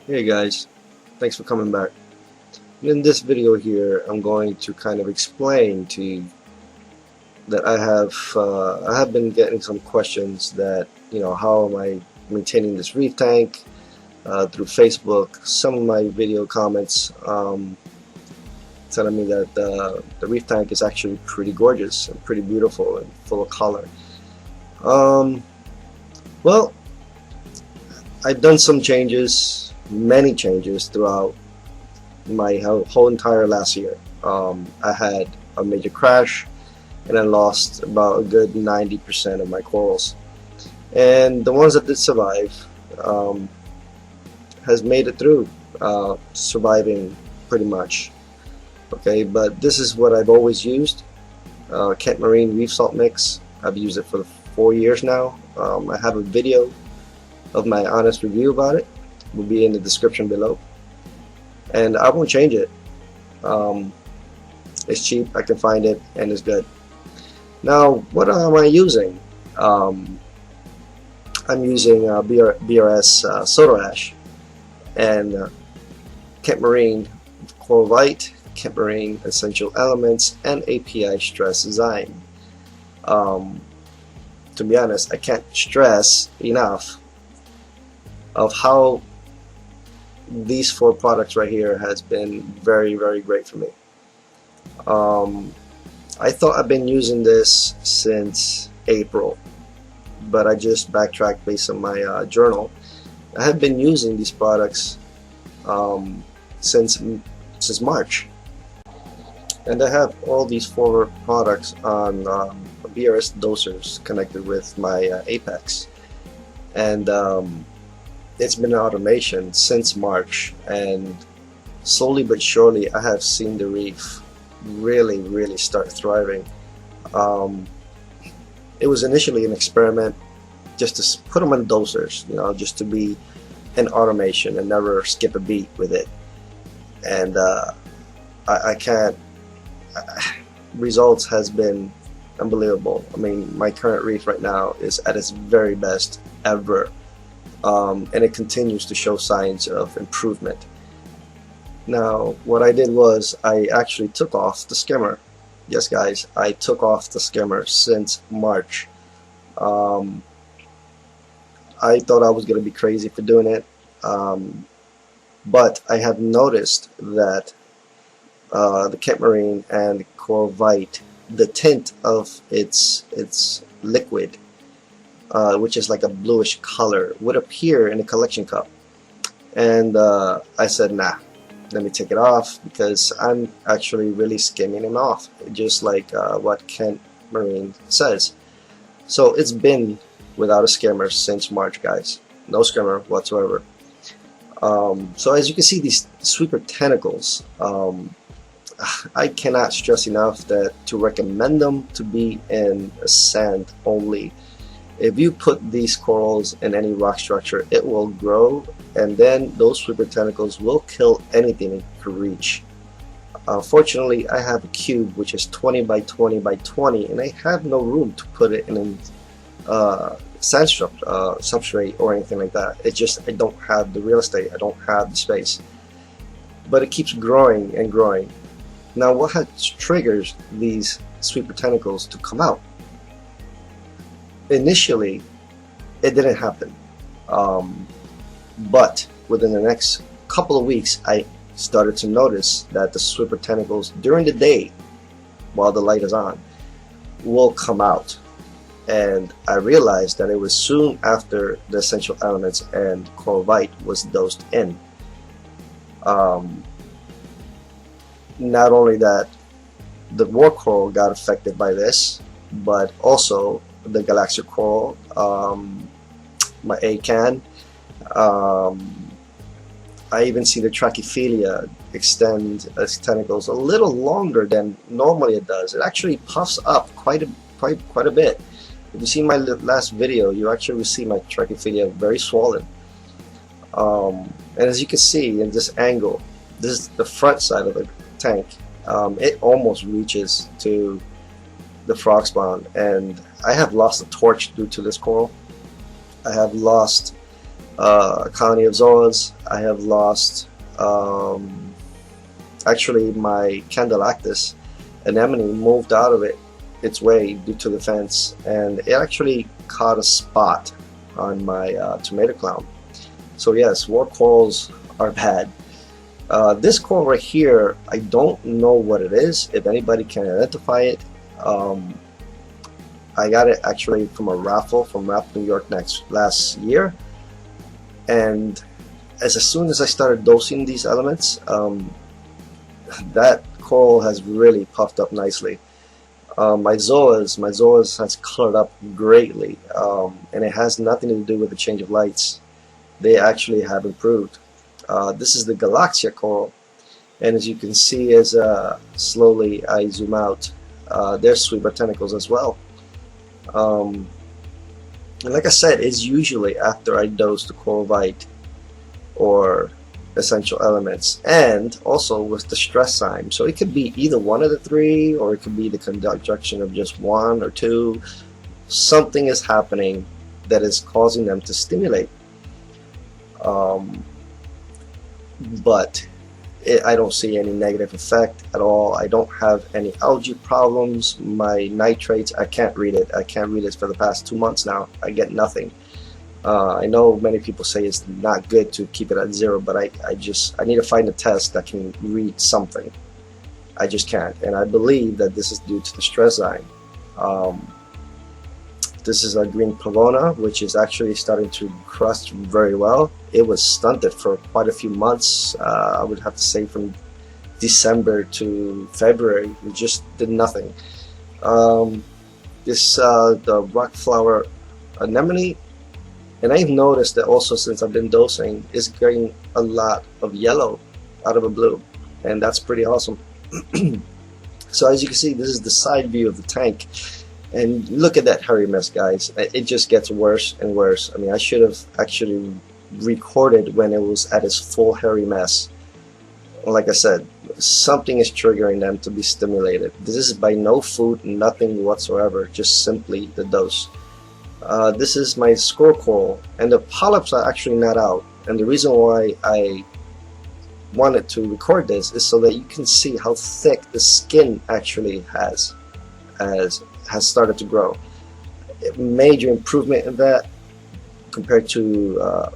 Hey guys, thanks for coming back. In this video here, I'm going to kind of explain to you that I have been getting some questions that, how am I maintaining this reef tank through Facebook. Some of my video comments telling me that the reef tank is actually pretty gorgeous and pretty beautiful and full of color. Well, I've done some changes, many changes throughout my whole entire last year. I had a major crash and I lost about a good 90% of my corals, and the ones that did survive has made it through, surviving pretty much. Okay, but this is what I've always used, Kent Marine Reef Salt Mix. I've used it for 4 years now. I have a video of my honest review about it, will be in the description below, and I won't change it. It's cheap, I can find it, and it's good. Now, what am I using? I'm using BRS Soda Ash and Kent Marine Vite, Kent Marine Essential Elements, and API Stress Zyme. To be honest, I can't stress enough of how these 4 products right here has been very, very great for me. I thought I've been using this since April, but I just backtracked based on my journal. I have been using these products since March, and I have all these 4 products on BRS dosers connected with my Apex, and it's been an automation since March, and slowly but surely I have seen the reef really start thriving. It was initially an experiment just to put them on dosers, just to be an automation and never skip a beat with it. And I can't, results has been unbelievable. I mean, my current reef right now is at its very best ever, and it continues to show signs of improvement. Now, what I did was I actually took off the skimmer. Yes, guys, I took off the skimmer since March. I thought I was going to be crazy for doing it, but I have noticed that the Kent Marine and Coral Vite, the tint of its liquid, which is like a bluish color, would appear in a collection cup. And I said, nah, let me take it off, because I'm actually really skimming them off, just like what Kent Marine says. So it's been without a skimmer since March, guys. No skimmer whatsoever. So as you can see, these sweeper tentacles, I cannot stress enough that to recommend them to be in a sand only. If you put these corals in any rock structure, it will grow, and then those sweeper tentacles will kill anything it can reach. Fortunately, I have a cube which is 20 by 20 by 20, and I have no room to put it in sand substrate or anything like that. It's just I don't have the real estate, I don't have the space. But it keeps growing and growing. Now, what triggers these sweeper tentacles to come out? Initially, it didn't happen, but within the next couple of weeks, I started to notice that the sweeper tentacles during the day, while the light is on, will come out. And I realized that it was soon after the essential elements and Coral Vite was dosed in. Not only that, the war coral got affected by this, but also the Galaxia coral, my ACAN. I even see the Trachyphilia extend its tentacles a little longer than normally it does. It actually puffs up quite a bit. If you see my last video, you actually will see my Trachyphilia very swollen. And as you can see in this angle, this is the front side of the tank. It almost reaches to the frog spawn, and I have lost a torch due to this coral. I have lost a colony of zoas. I have lost actually my Candelactis anemone moved out of its way due to the fence, and it actually caught a spot on my tomato clown. So yes, war corals are bad. This coral right here, I don't know what it is. If anybody can identify it, I got it actually from a raffle from Raffle New York last year, and as soon as I started dosing these elements, that coral has really puffed up nicely. My zoas has colored up greatly, and it has nothing to do with the change of lights. They actually have improved. This is the Galaxia coral, and as you can see, as slowly I zoom out, there's sweeper tentacles as well. And like I said, it's usually after I dose the coral Vite or essential elements, and also with the stress zyme. So it could be either one of the three, or it could be the conjunction of just one or two. Something is happening that is causing them to stimulate. But I don't see any negative effect at all. I don't have any algae problems. My nitrates, I can't read it. I can't read it for the past 2 months now. I get nothing. I know many people say it's not good to keep it at 0, but I need to find a test that can read something. I just can't, and I believe that this is due to the stress zyme. This is a green pavona, which is actually starting to crust very well. It was stunted for quite a few months. I would have to say from December to February, it just did nothing. The rock flower anemone, and I've noticed that also since I've been dosing, is getting a lot of yellow out of a blue, and that's pretty awesome. So as you can see, this is the side view of the tank, and look at that hairy mess, guys. It just gets worse and worse. I mean, I should have actually recorded when it was at its full hairy mess. Like I said, something is triggering them to be stimulated. This is by no food, nothing whatsoever, just simply the dose. This is my squirrel coral, and the polyps are actually not out. And the reason why I wanted to record this is so that you can see how thick the skin actually has started to grow. Major improvement in that compared to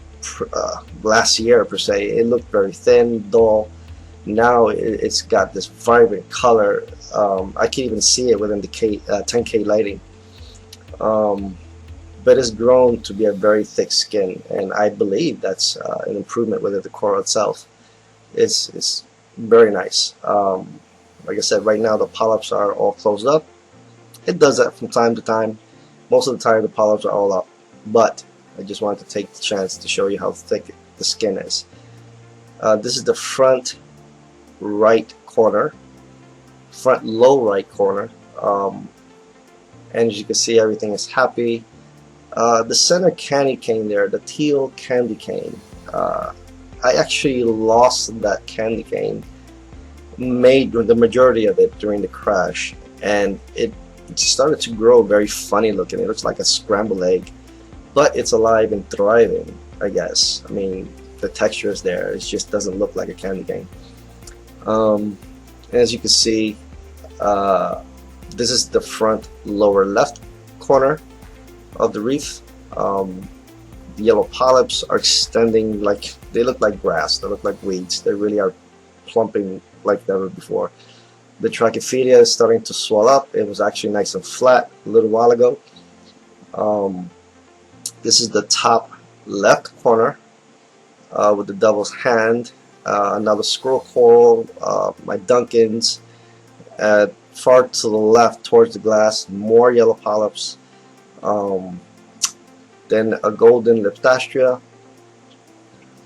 last year per se. It looked very thin, dull. Now it's got this vibrant color. I can even see it within the 10K lighting. But it's grown to be a very thick skin, and I believe that's an improvement within the coral itself. It's very nice. Like I said, right now the polyps are all closed up. It does that from time to time. Most of the time the polyps are all up, but I just wanted to take the chance to show you how thick the skin is. This is the front right corner, front low right corner, and as you can see, everything is happy. The center candy cane there, the teal candy cane, I actually lost that candy cane, made the majority of it during the crash, and it started to grow very funny looking. It looks like a scrambled egg, but it's alive and thriving, I guess. I mean, the texture is there. It just doesn't look like a candy cane. As you can see, this is the front lower left corner of the reef. The yellow polyps are extending, like they look like grass, they look like weeds. They really are plumping like never before. The trachyphelia is starting to swell up. It was actually nice and flat a little while ago. This is the top left corner with the devil's hand. Another squirrel coral, my Duncans. Far to the left towards the glass, more yellow polyps. Then a golden Leptastria,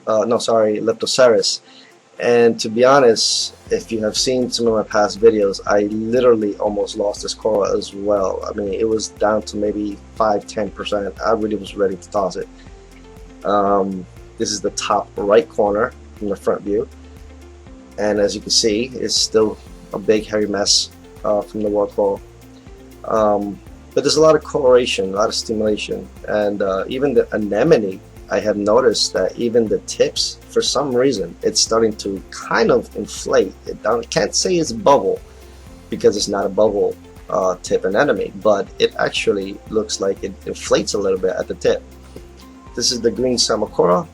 Leptoceras. And to be honest, if you have seen some of my past videos, I literally almost lost this coral as well. I mean, it was down to maybe 5–10%. I really was ready to toss it. This is the top right corner from the front view, and as you can see, it's still a big hairy mess from the war coral. But there's a lot of coloration, a lot of stimulation, and even the anemone I have noticed that even the tips, for some reason, it's starting to kind of inflate. I can't say it's bubble because it's not a bubble tip anemone, but it actually looks like it inflates a little bit at the tip. This is the green Samokora.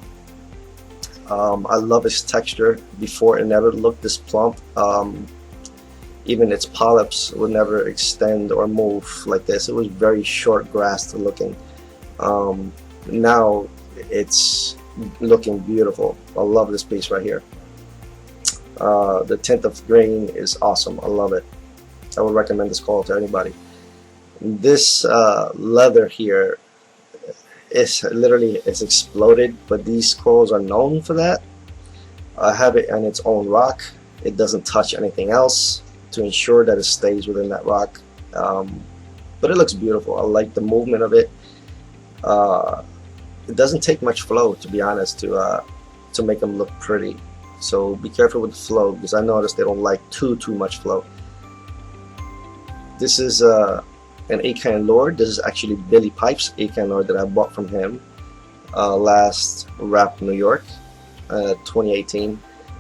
I love its texture. Before, it never looked this plump. Even its polyps would never extend or move like this. It was very short grassed looking. Now it's looking beautiful. I love this piece right here. The tint of green is awesome. I love it. I would recommend this coil to anybody. This leather here is literally exploded, but these coils are known for that. I have it on its own rock. It doesn't touch anything else to ensure that it stays within that rock. But it looks beautiful. I like the movement of it. It doesn't take much flow, to be honest, to make them look pretty. So be careful with the flow, because I noticed they don't like too much flow. This is an Akan Lord. This is actually Billy Pipe's Akan Lord that I bought from him last wrap New York 2018,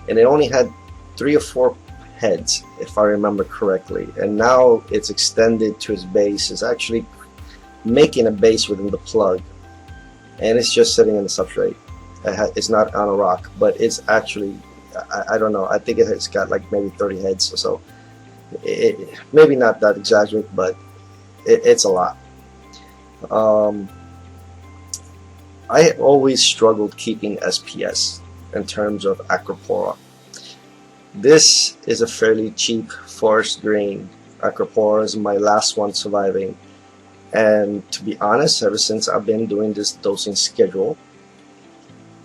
and it only had 3 or 4 heads, if I remember correctly, and now it's extended to its base. It's actually making a base within the plug, and it's just sitting in the substrate. It's not on a rock, but it's actually, I don't know, I think it's got like maybe 30 heads or so. Maybe not that exaggerate, but it's a lot. I always struggled keeping SPS in terms of Acropora. This is a fairly cheap forest green. Acropora is my last one surviving, and to be honest, ever since I've been doing this dosing schedule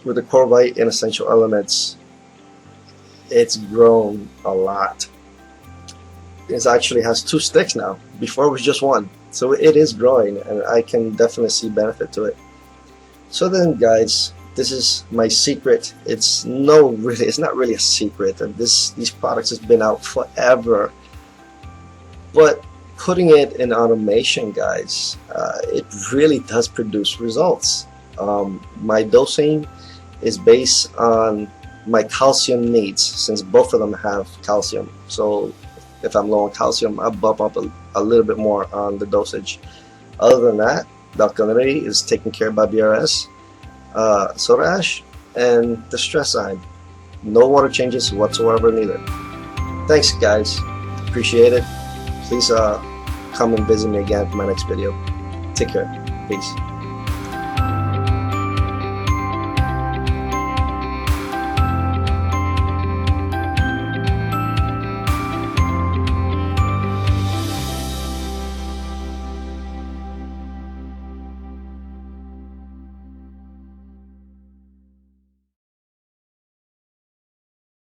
with the core Vite and essential elements, it's grown a lot. It actually has 2 sticks now. Before it was just 1, so it is growing, and I can definitely see benefit to it. So then, guys, this is my secret. It's not really a secret. These products has been out forever, but putting it in automation, guys, it really does produce results. My dosing is based on my calcium needs, since both of them have calcium. So if I'm low on calcium, I bump up a little bit more on the dosage. Other than that, the alkalinity is taken care of by BRS Soda Ash and the Stress Zyme. No water changes whatsoever neither. Thanks, guys. Appreciate it. Please come and visit me again for my next video. Take care. Peace.